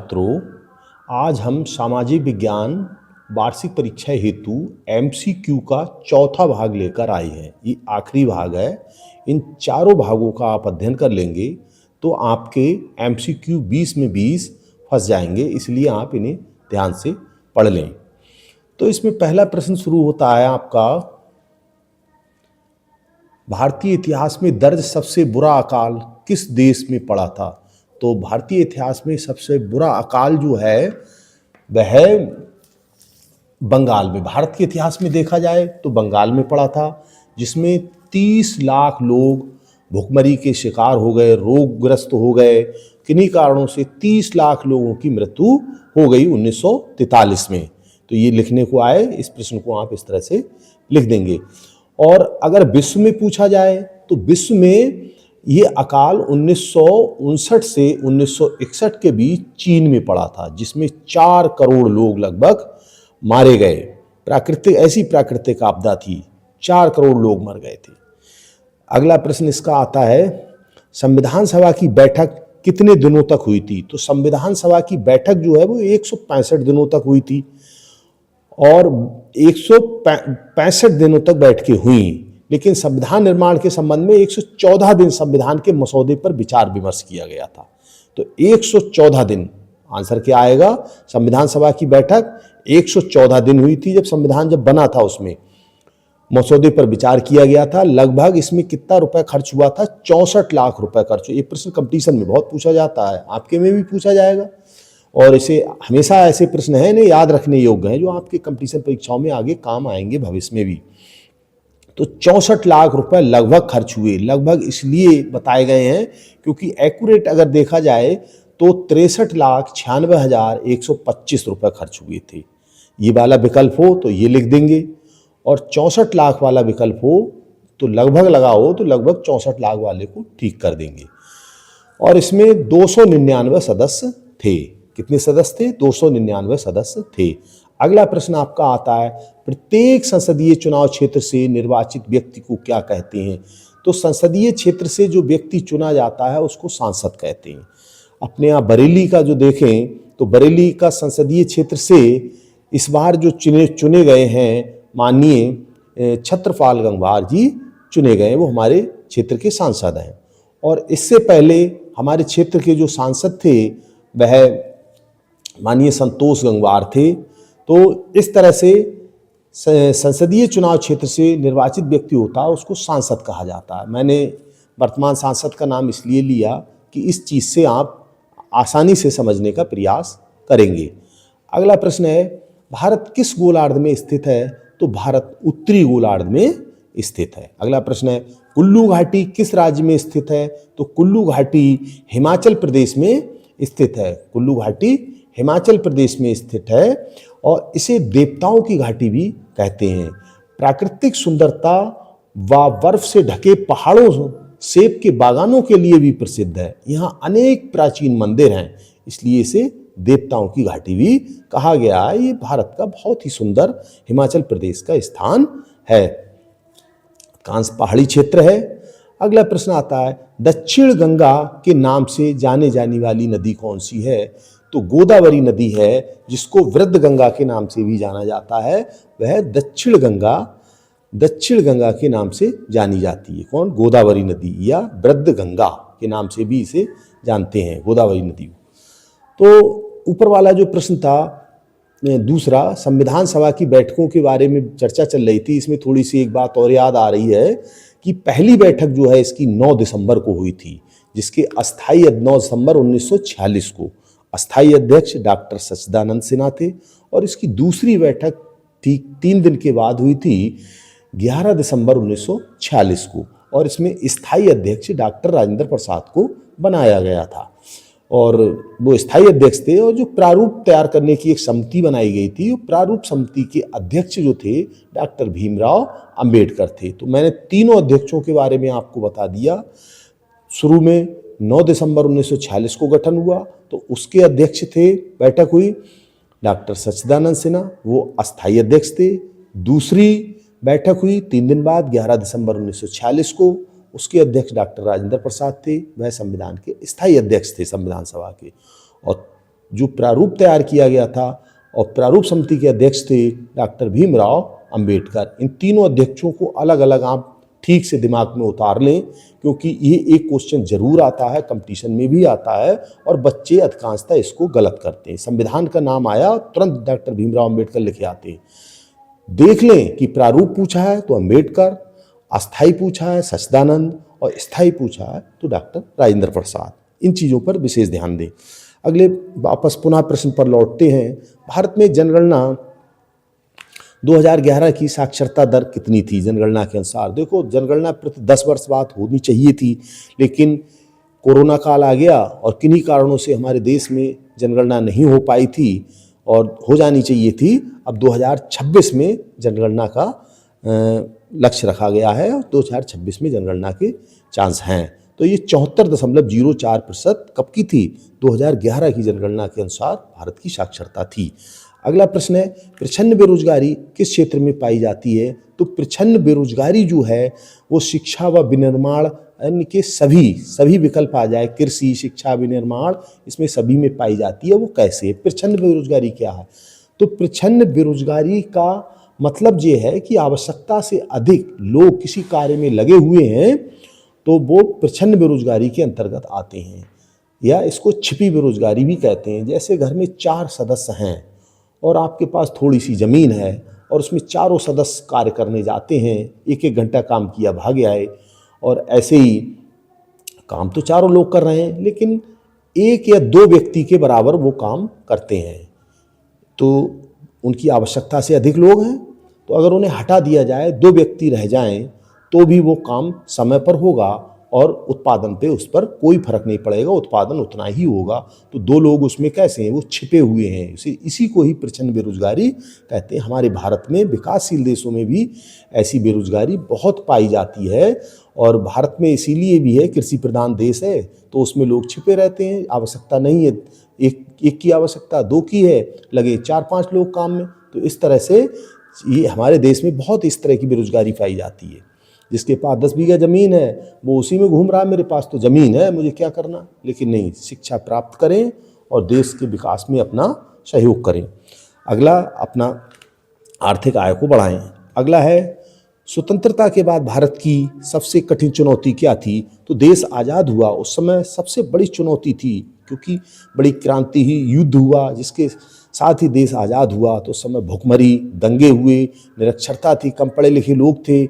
छात्रों, आज हम सामाजिक विज्ञान वार्षिक परीक्षा हेतु एमसीक्यू का चौथा भाग लेकर आए हैं। ये आखिरी भाग है। इन चारों भागों का आप अध्ययन कर लेंगे तो आपके एमसीक्यू 20 में 20 फंस जाएंगे, इसलिए आप इन्हें ध्यान से पढ़ लें। तो इसमें पहला प्रश्न शुरू होता है आपका, भारतीय इतिहास में दर्ज सबसे बुरा अकाल किस देश में पड़ा था? तो भारतीय इतिहास में सबसे बुरा अकाल जो है वह है बंगाल में। भारत के इतिहास में देखा जाए तो बंगाल में पड़ा था, जिसमें 30 लाख लोग भुखमरी के शिकार हो गए, रोगग्रस्त हो गए। किन्हीं कारणों से 30 लाख लोगों की मृत्यु हो गई 1943 में। तो ये लिखने को आए, इस प्रश्न को आप इस तरह से लिख देंगे। और अगर विश्व में पूछा जाए तो विश्व में ये अकाल 1959 से 1961 के बीच चीन में पड़ा था, जिसमें 4 करोड़ लोग लगभग मारे गए। ऐसी प्राकृतिक आपदा थी, 4 करोड़ लोग मर गए थे। अगला प्रश्न इसका आता है, संविधान सभा की बैठक कितने दिनों तक हुई थी? तो संविधान सभा की बैठक जो है वो 165 दिनों तक हुई थी और 165 दिनों तक बैठकें हुई, लेकिन संविधान निर्माण के संबंध में 114 दिन संविधान के मसौदे पर विचार विमर्श किया गया था। तो 114 दिन आंसर क्या आएगा? संविधान सभा की बैठक 114 दिन हुई थी। जब संविधान बना था उसमें मसौदे पर विचार किया गया था। लगभग इसमें कितना रुपए खर्च हुआ था? 64 लाख रुपए खर्च हुए। ये प्रश्न कंपटीशन में बहुत पूछा जाता है, आपके में भी पूछा जाएगा और इसे हमेशा ऐसे प्रश्न हैं नहीं याद रखने योग्य हैं जो आपके कंपटीशन परीक्षाओं में आगे काम आएंगे भविष्य में भी। तो 64 लाख रुपए लगभग खर्च हुए। लगभग इसलिए बताए गए हैं क्योंकि एक्यूरेट अगर देखा जाए तो 63,96,125 रुपए खर्च हुए थे। ये वाला विकल्प हो तो ये लिख देंगे, और 64 लाख वाला विकल्प हो तो लगभग लगाओ तो लगभग 64 लाख वाले को ठीक कर देंगे। और इसमें 299 सदस्य थे। कितने सदस्य थे? 299 सदस्य थे। अगला प्रश्न आपका आता है, प्रत्येक संसदीय चुनाव क्षेत्र से निर्वाचित व्यक्ति को क्या कहते हैं? तो संसदीय क्षेत्र से जो व्यक्ति चुना जाता है उसको सांसद कहते हैं। अपने यहाँ बरेली का जो देखें तो बरेली का संसदीय क्षेत्र से इस बार जो चुने गए हैं माननीय छत्रपाल गंगवार जी चुने गए, वो हमारे क्षेत्र के सांसद हैं। और इससे पहले हमारे क्षेत्र के जो सांसद थे वह माननीय संतोष गंगवार थे। तो इस तरह से संसदीय चुनाव क्षेत्र से निर्वाचित व्यक्ति होता है उसको सांसद कहा जाता है। मैंने वर्तमान सांसद का नाम इसलिए लिया कि इस चीज़ से आप आसानी से समझने का प्रयास करेंगे। अगला प्रश्न है, भारत किस गोलार्ध में स्थित है? तो भारत उत्तरी गोलार्ध में स्थित है। अगला प्रश्न है, कुल्लू घाटी किस राज्य में स्थित है? तो कुल्लू घाटी हिमाचल प्रदेश में स्थित है। कुल्लू घाटी हिमाचल प्रदेश में स्थित है और इसे देवताओं की घाटी भी कहते हैं। प्राकृतिक सुंदरता व बर्फ से ढके पहाड़ों, सेब के बागानों के लिए भी प्रसिद्ध है। यहाँ अनेक प्राचीन मंदिर हैं, इसलिए इसे देवताओं की घाटी भी कहा गया है। ये भारत का बहुत ही सुंदर हिमाचल प्रदेश का स्थान है। कांस पहाड़ी क्षेत्र है। अगला प्रश्न आता है, दक्षिण गंगा के नाम से जाने जाने वाली नदी कौन सी है? तो गोदावरी नदी है, जिसको वृद्ध गंगा के नाम से भी जाना जाता है। वह दक्षिण गंगा के नाम से जानी जाती है। कौन? गोदावरी नदी या वृद्ध गंगा के नाम से भी इसे जानते हैं, गोदावरी नदी। तो ऊपर वाला जो प्रश्न था दूसरा, संविधान सभा की बैठकों के बारे में चर्चा चल रही थी। इसमें थोड़ी सी एक बात और याद आ रही है कि पहली बैठक जो है इसकी 9 दिसंबर को हुई थी, जिसके अस्थायी 9 दिसंबर 1946 को अस्थायी अध्यक्ष डॉक्टर सच्चिदानंद सिन्हा थे। और इसकी दूसरी बैठक 3 दिन के बाद हुई थी 11 दिसंबर 1946 को, और इसमें स्थायी अध्यक्ष डॉक्टर राजेंद्र प्रसाद को बनाया गया था और वो स्थायी अध्यक्ष थे। और जो प्रारूप तैयार करने की एक समिति बनाई गई थी, वो प्रारूप समिति के अध्यक्ष जो थे डॉक्टर भीमराव अंबेडकर थे। तो मैंने तीनों अध्यक्षों के बारे में आपको बता दिया। शुरू में 9 दिसंबर 1946 को गठन हुआ तो उसके अध्यक्ष थे, बैठक हुई डॉक्टर सच्चिदानंद सिन्हा, वो अस्थायी अध्यक्ष थे। दूसरी बैठक हुई 3 दिन बाद 11 दिसंबर 1946 को, उसके अध्यक्ष डॉक्टर राजेंद्र प्रसाद थे, वह संविधान के स्थायी अध्यक्ष थे संविधान सभा के। और जो प्रारूप तैयार किया गया था, और प्रारूप समिति के अध्यक्ष थे डॉक्टर भीमराव अंबेडकर। इन तीनों अध्यक्षों को अलग अलग आप ठीक से दिमाग में उतार लें, क्योंकि ये एक क्वेश्चन जरूर आता है, कंपटीशन में भी आता है, और बच्चे अधिकांशतः इसको गलत करते हैं। संविधान का नाम आया तुरंत डॉक्टर भीमराव अंबेडकर लिखे आते हैं। देख लें कि प्रारूप पूछा है तो अंबेडकर, अस्थाई पूछा है सच्चिदानंद, और स्थायी पूछा है तो डॉक्टर राजेंद्र प्रसाद। इन चीज़ों पर विशेष ध्यान दें। अगले वापस पुनः प्रश्न पर लौटते हैं। भारत में जनगणना 2011 की साक्षरता दर कितनी थी जनगणना के अनुसार? देखो, जनगणना प्रति 10 वर्ष बाद होनी चाहिए थी, लेकिन कोरोना काल आ गया और किन्हीं कारणों से हमारे देश में जनगणना नहीं हो पाई थी, और हो जानी चाहिए थी। अब 2026 में जनगणना का लक्ष्य रखा गया है, और 2026 में जनगणना के चांस हैं। तो ये 74.04% कब की थी? 2011 की जनगणना के अनुसार भारत की साक्षरता थी। अगला प्रश्न है, प्रच्छन्न बेरोजगारी किस क्षेत्र में पाई जाती है? तो प्रच्छन्न बेरोजगारी जो है वो शिक्षा व विनिर्माण अन्य के सभी विकल्प आ जाए, कृषि, शिक्षा, विनिर्माण, इसमें सभी में पाई जाती है। वो कैसे? प्रच्छन्न बेरोजगारी क्या है? तो प्रच्छन्न बेरोजगारी का मतलब ये है कि आवश्यकता से अधिक लोग किसी कार्य में लगे हुए हैं, तो वो प्रच्छन्न बेरोजगारी के अंतर्गत आते हैं, या इसको छिपी बेरोजगारी भी कहते हैं। जैसे घर में 4 सदस्य हैं और आपके पास थोड़ी सी ज़मीन है, और उसमें चारों सदस्य कार्य करने जाते हैं, 1-1 घंटा काम किया, भाग आए, और ऐसे ही काम तो चारों लोग कर रहे हैं, लेकिन 1 या 2 व्यक्ति के बराबर वो काम करते हैं, तो उनकी आवश्यकता से अधिक लोग हैं। तो अगर उन्हें हटा दिया जाए, 2 व्यक्ति रह जाएं, तो भी वो काम समय पर होगा, और उत्पादन पे उस पर कोई फर्क नहीं पड़ेगा, उत्पादन उतना ही होगा। तो 2 लोग उसमें कैसे हैं? वो छिपे हुए हैं। इसी को ही प्रच्छन्न बेरोजगारी कहते हैं। हमारे भारत में विकासशील देशों में भी ऐसी बेरोजगारी बहुत पाई जाती है, और भारत में इसीलिए भी है, कृषि प्रधान देश है, तो उसमें लोग छिपे रहते हैं। आवश्यकता नहीं है एक की आवश्यकता, 2 की है, लगे 4-5 लोग काम में। तो इस तरह से ये हमारे देश में बहुत इस तरह की बेरोजगारी पाई जाती है। जिसके पास 10 बीघा ज़मीन है वो उसी में घूम रहा है, मेरे पास तो ज़मीन है, मुझे क्या करना। लेकिन नहीं, शिक्षा प्राप्त करें और देश के विकास में अपना सहयोग करें। अगला, अपना आर्थिक आय को बढ़ाएं। अगला है, स्वतंत्रता के बाद भारत की सबसे कठिन चुनौती क्या थी? तो देश आज़ाद हुआ उस समय सबसे बड़ी चुनौती थी, क्योंकि बड़ी क्रांति ही, युद्ध हुआ, जिसके साथ ही देश आज़ाद हुआ। तो उस समय भुखमरी, दंगे हुए, निरक्षरता थी, कम पढ़े लिखे लोग थे,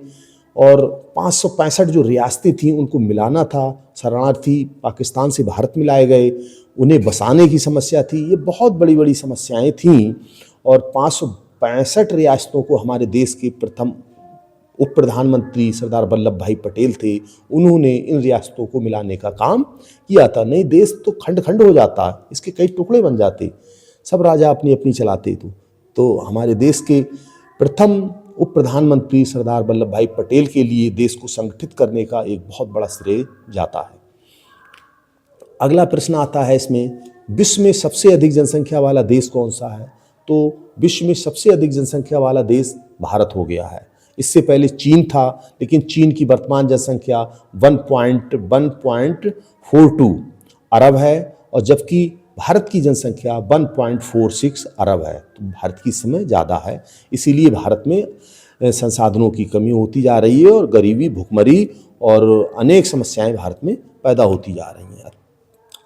और 565 जो रियासतें थीं उनको मिलाना था। शरणार्थी पाकिस्तान से भारत में लाए गए, उन्हें बसाने की समस्या थी। ये बहुत बड़ी बड़ी समस्याएं थीं, और 565 रियासतों को हमारे देश के प्रथम उप प्रधानमंत्री सरदार वल्लभ भाई पटेल थे, उन्होंने इन रियासतों को मिलाने का काम किया था। नहीं, देश तो खंड खंड हो जाता, इसके कई टुकड़े बन जाते, सब राजा अपनी अपनी चलाते। तो हमारे देश के प्रथम उप प्रधानमंत्री सरदार वल्लभ भाई पटेल के लिए देश को संगठित करने का एक बहुत बड़ा श्रेय जाता है। अगला प्रश्न आता है इसमें, विश्व में सबसे अधिक जनसंख्या वाला देश कौन सा है? तो विश्व में सबसे अधिक जनसंख्या वाला देश भारत हो गया है। इससे पहले चीन था, लेकिन चीन की वर्तमान जनसंख्या 1.42 अरब है, और जबकि भारत की जनसंख्या 1.46 अरब है। तो भारत की इस समय ज़्यादा है, इसीलिए भारत में संसाधनों की कमी होती जा रही है, और गरीबी, भुखमरी और अनेक समस्याएं भारत में पैदा होती जा रही हैं।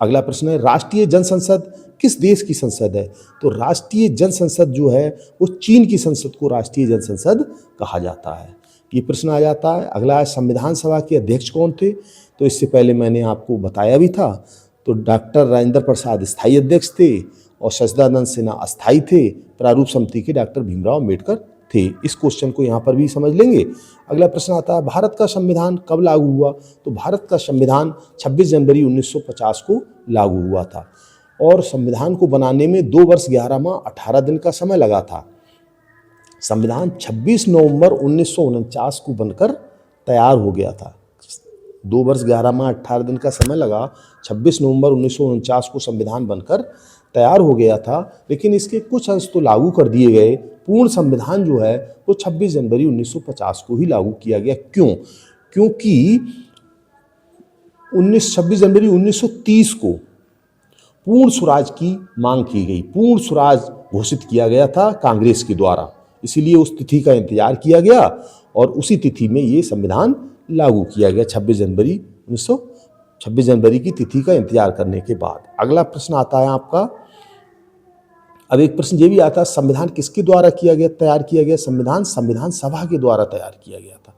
अगला प्रश्न है, राष्ट्रीय जनसंसद किस देश की संसद है? तो राष्ट्रीय जनसंसद जो है वो चीन की संसद को राष्ट्रीय जनसंसद कहा जाता है। ये प्रश्न आ जाता है। अगला है, संविधान सभा के अध्यक्ष कौन थे? तो इससे पहले मैंने आपको बताया भी था। तो डॉक्टर राजेंद्र प्रसाद स्थायी अध्यक्ष थे, और सच्चिदानंद सिन्हा अस्थायी थे। प्रारूप समिति के डॉक्टर भीमराव अम्बेडकर थे। इस क्वेश्चन को यहाँ पर भी समझ लेंगे। अगला प्रश्न आता है, भारत का संविधान कब लागू हुआ? तो भारत का संविधान 26 जनवरी 1950 को लागू हुआ था, और संविधान को बनाने में 2 वर्ष 11 माह 18 दिन का समय लगा था। संविधान 26 नवंबर 1949 को बनकर तैयार हो गया था। 2 वर्ष 11 माह 18 दिन का समय लगा। 26 नवंबर 1949 को संविधान बनकर तैयार हो गया था, लेकिन इसके कुछ अंश तो लागू कर दिए गए। पूर्ण संविधान जो है वो 26 जनवरी 1950 को ही लागू किया गया। क्यों? क्योंकि 26 जनवरी 1930 को पूर्ण स्वराज की मांग की गई, पूर्ण स्वराज घोषित किया गया था कांग्रेस के द्वारा, इसीलिए उस तिथि का इंतजार किया गया और उसी तिथि में ये संविधान लागू किया गया 26 जनवरी की तिथि का इंतजार करने के बाद। अगला प्रश्न आता है आपका, अब एक प्रश्न ये भी आता है, संविधान किसके द्वारा तैयार किया गया? संविधान सभा के द्वारा तैयार किया गया था।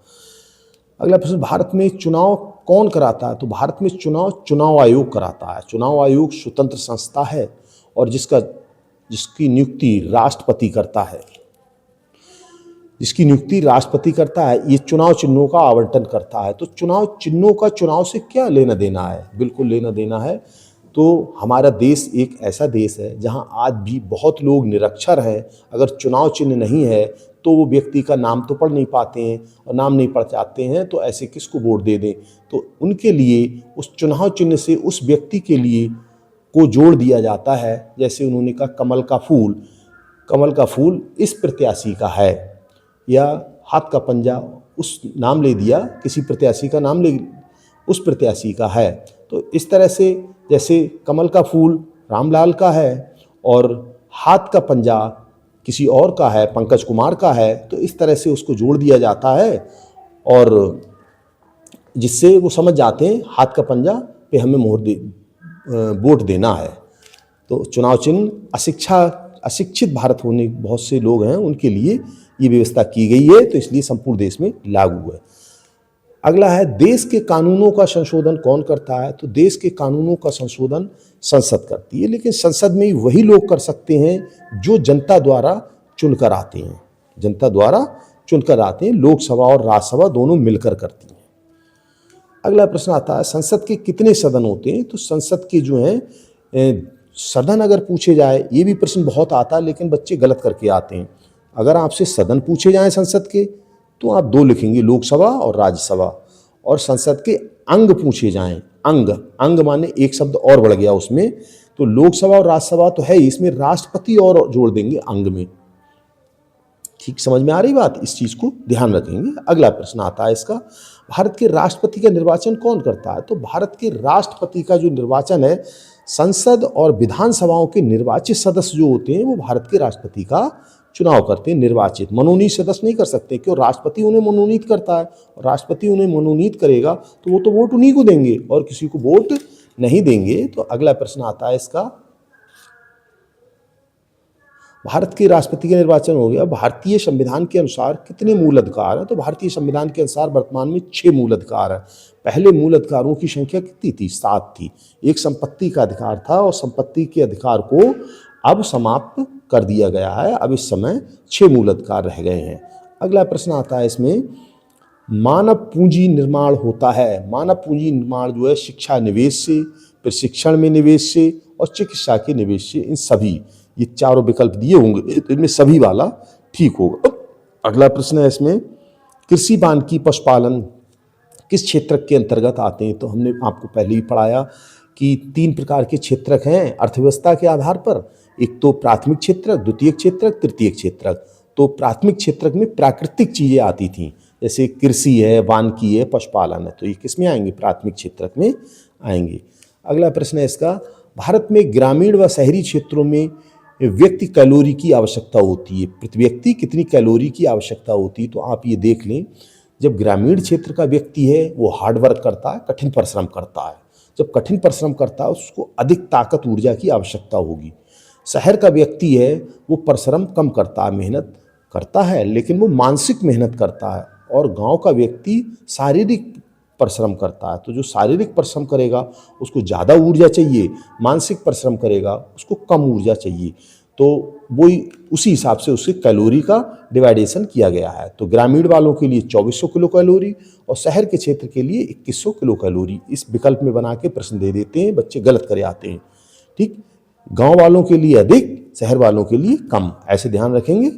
अगला प्रश्न, भारत में चुनाव कौन कराता है? तो भारत में चुनाव आयोग कराता है। चुनाव आयोग स्वतंत्र संस्था है और जिसकी नियुक्ति राष्ट्रपति करता है। ये चुनाव चिन्हों का आवंटन करता है। तो चुनाव चिन्हों का चुनाव से क्या लेना देना है? बिल्कुल लेना देना है। तो हमारा देश एक ऐसा देश है जहां आज भी बहुत लोग निरक्षर हैं। अगर चुनाव चिन्ह नहीं है तो वो व्यक्ति का नाम तो पढ़ नहीं पाते हैं, और नाम नहीं पढ़ पाते हैं तो ऐसे किसको वोट दे दें? तो उनके लिए उस चुनाव चिन्ह से उस व्यक्ति के लिए को जोड़ दिया जाता है। जैसे उन्होंने कहा कमल का फूल इस प्रत्याशी का है, या हाथ का पंजा उस नाम ले दिया, किसी प्रत्याशी का नाम ले उस प्रत्याशी का है। तो इस तरह से जैसे कमल का फूल रामलाल का है और हाथ का पंजा किसी और का है, पंकज कुमार का है, तो इस तरह से उसको जोड़ दिया जाता है और जिससे वो समझ जाते हैं हाथ का पंजा पे हमें वोट देना है। तो चुनाव चिन्ह अशिक्षित भारत होने बहुत से लोग हैं, उनके लिए ये व्यवस्था की गई है, तो इसलिए संपूर्ण देश में लागू है। अगला है, देश के कानूनों का संशोधन कौन करता है? तो देश के कानूनों का संशोधन संसद करती है, लेकिन संसद में वही लोग कर सकते हैं जो जनता द्वारा चुनकर आते हैं। लोकसभा और राज्यसभा दोनों मिलकर करती हैं। अगला प्रश्न आता है, संसद के कितने सदन होते हैं? तो संसद के जो हैं सदन अगर पूछे जाए, ये भी प्रश्न बहुत आता है लेकिन बच्चे गलत करके आते हैं। अगर आपसे सदन पूछे जाएं संसद के तो आप 2 लिखेंगे, लोकसभा और राज्यसभा। और संसद के अंग पूछे जाएं, अंग माने एक शब्द और बढ़ गया उसमें, तो लोकसभा और राज्यसभा तो है, इसमें राष्ट्रपति और जोड़ देंगे अंग में। ठीक समझ में आ रही बात? इस चीज को ध्यान रखेंगे। अगला प्रश्न आता है इसका, भारत के राष्ट्रपति का निर्वाचन कौन करता है? तो भारत के राष्ट्रपति का जो निर्वाचन है, संसद और विधानसभाओं के निर्वाचित सदस्य जो होते हैं वो भारत के राष्ट्रपति का चुनाव करते हैं। निर्वाचित, मनोनीत सदस्य नहीं कर सकते, क्यों? राष्ट्रपति उन्हें मनोनीत करता है, और राष्ट्रपति उन्हें मनोनीत करेगा तो वो तो वोट उन्हीं को देंगे और किसी को वोट नहीं देंगे। तो अगला प्रश्न आता है इसका, भारत के राष्ट्रपति का निर्वाचन हो गया। भारतीय संविधान के अनुसार कितने मूल अधिकार हैं? तो भारतीय संविधान के अनुसार वर्तमान में 6 मूल अधिकार हैं। पहले मूल अधिकारों की संख्या कितनी थी? 7 थी। एक संपत्ति का अधिकार था और संपत्ति के अधिकार को अब समाप्त कर दिया गया है। अब इस समय 6 मूल अधिकार रह गए हैं। अगला प्रश्न आता है इसमें, मानव पूंजी निर्माण होता है। मानव पूंजी निर्माण जो है शिक्षा निवेश से, प्रशिक्षण में निवेश से और चिकित्सा के निवेश से, इन सभी ये चारों विकल्प दिए होंगे तो इनमें सभी वाला ठीक होगा। अगला प्रश्न है इसमें, कृषि वानिकी पशुपालन किस क्षेत्र के अंतर्गत आते हैं? तो हमने आपको पहले ही पढ़ाया कि 3 प्रकार के क्षेत्रक हैं अर्थव्यवस्था के आधार पर। एक तो प्राथमिक क्षेत्रक, द्वितीयक क्षेत्रक, तृतीयक क्षेत्रक। तो प्राथमिक क्षेत्रक में प्राकृतिक चीजें आती थीं, जैसे कृषि है, वानिकी है, पशुपालन है, तो ये किस में आएंगे? प्राथमिक क्षेत्रक में आएंगे। अगला प्रश्न है इसका, भारत में ग्रामीण व शहरी क्षेत्रों में व्यक्ति कैलोरी की आवश्यकता होती है, प्रति व्यक्ति कितनी कैलोरी की आवश्यकता होती है? तो आप ये देख लें, जब ग्रामीण क्षेत्र का व्यक्ति है वो हार्ड वर्क करता है, कठिन परिश्रम करता है। जब कठिन परिश्रम करता है उसको अधिक ताकत ऊर्जा की आवश्यकता होगी। शहर का व्यक्ति है वो परिश्रम कम करता है, मेहनत करता है लेकिन वो मानसिक मेहनत करता है। और गांव का व्यक्ति शारीरिक परिश्रम करता है। तो जो शारीरिक परिश्रम करेगा उसको ज़्यादा ऊर्जा चाहिए, मानसिक परिश्रम करेगा उसको कम ऊर्जा चाहिए। तो वही उसी हिसाब से उसके कैलोरी का डिवाइडेशन किया गया है। तो ग्रामीण वालों के लिए 2400 किलो कैलोरी और शहर के क्षेत्र के लिए 2100 किलो कैलोरी, इस विकल्प में बना के प्रश्न दे देते हैं, बच्चे गलत करे आते हैं। ठीक, गांव वालों के लिए अधिक, शहर वालों के लिए कम, ऐसे ध्यान रखेंगे।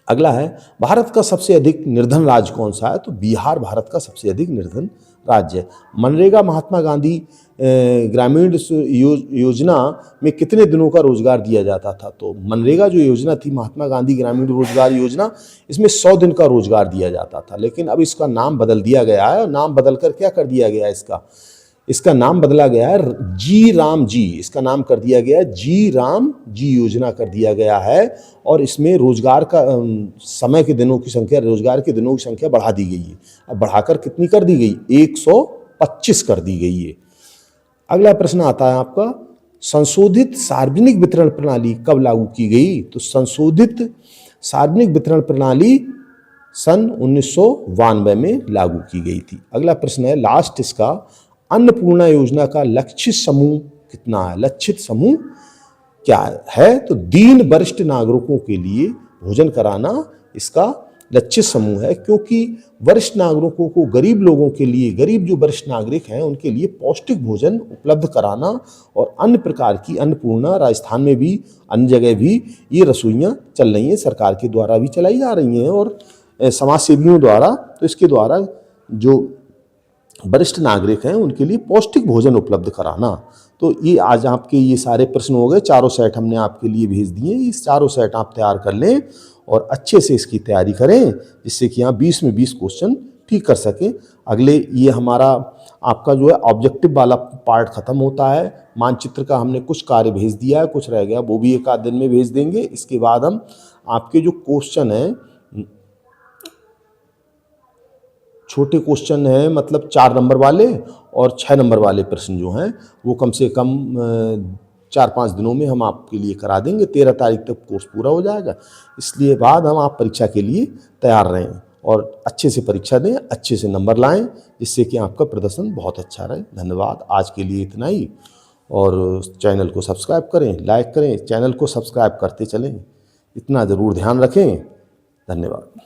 अगला है, भारत का सबसे अधिक निर्धन राज्य कौन सा है? तो बिहार भारत का सबसे अधिक निर्धन राज्य है। मनरेगा महात्मा गांधी ग्रामीण योजना में कितने दिनों का रोजगार दिया जाता था? तो मनरेगा जो योजना थी, महात्मा गांधी ग्रामीण रोजगार योजना, इसमें 100 दिन का रोजगार दिया जाता था, लेकिन अब इसका नाम बदल दिया गया है। नाम बदल कर क्या कर दिया गया है इसका? इसका नाम बदला गया है जी राम जी, इसका नाम कर दिया गया है जी राम जी योजना कर दिया गया है। और इसमें रोजगार का समय के दिनों की संख्या, रोजगार के दिनों की संख्या बढ़ा दी गई है। अब बढ़ाकर कितनी कर दी गई? 125 कर दी गई है। अगला प्रश्न आता है आपका, संशोधित सार्वजनिक वितरण प्रणाली कब लागू की गई? तो संशोधित सार्वजनिक वितरण प्रणाली सन 1992 में लागू की गई थी। अगला प्रश्न है लास्ट इसका, अन्नपूर्णा योजना का लक्षित समूह कितना है? लक्षित समूह क्या है? तो दीन वरिष्ठ नागरिकों के लिए भोजन कराना इसका लक्षित समूह है, क्योंकि वरिष्ठ नागरिकों को, गरीब लोगों के लिए, गरीब जो वरिष्ठ नागरिक हैं उनके लिए पौष्टिक भोजन उपलब्ध कराना और अन्य प्रकार की अन्नपूर्णा, राजस्थान में भी अन्य जगह भी ये रसोइयाँ चल रही हैं, सरकार के द्वारा भी चलाई जा रही हैं और समाज सेवियों द्वारा। तो इसके द्वारा जो वरिष्ठ नागरिक हैं उनके लिए पौष्टिक भोजन उपलब्ध कराना। तो ये आज आपके ये सारे प्रश्न हो गए, चारों सेट हमने आपके लिए भेज दिए। इस चारों सेट आप तैयार कर लें और अच्छे से इसकी तैयारी करें, जिससे कि यहाँ 20 में 20 क्वेश्चन ठीक कर सकें। अगले ये हमारा आपका जो है ऑब्जेक्टिव वाला पार्ट खत्म होता है। मानचित्र का हमने कुछ कार्य भेज दिया है, कुछ रह गया, वो भी एक आध दिन में भेज देंगे। इसके बाद हम आपके जो क्वेश्चन हैं, छोटे क्वेश्चन हैं, मतलब 4 नंबर वाले और 6 नंबर वाले प्रश्न जो हैं वो कम से कम 4-5 दिनों में हम आपके लिए करा देंगे। 13 तारीख तक कोर्स पूरा हो जाएगा। इसलिए बाद हम आप परीक्षा के लिए तैयार रहें और अच्छे से परीक्षा दें, अच्छे से नंबर लाएं, जिससे कि आपका प्रदर्शन बहुत अच्छा रहे। धन्यवाद। आज के लिए इतना ही। और चैनल को सब्सक्राइब करें, लाइक करें, चैनल को सब्सक्राइब करते चलें, इतना ज़रूर ध्यान रखें। धन्यवाद।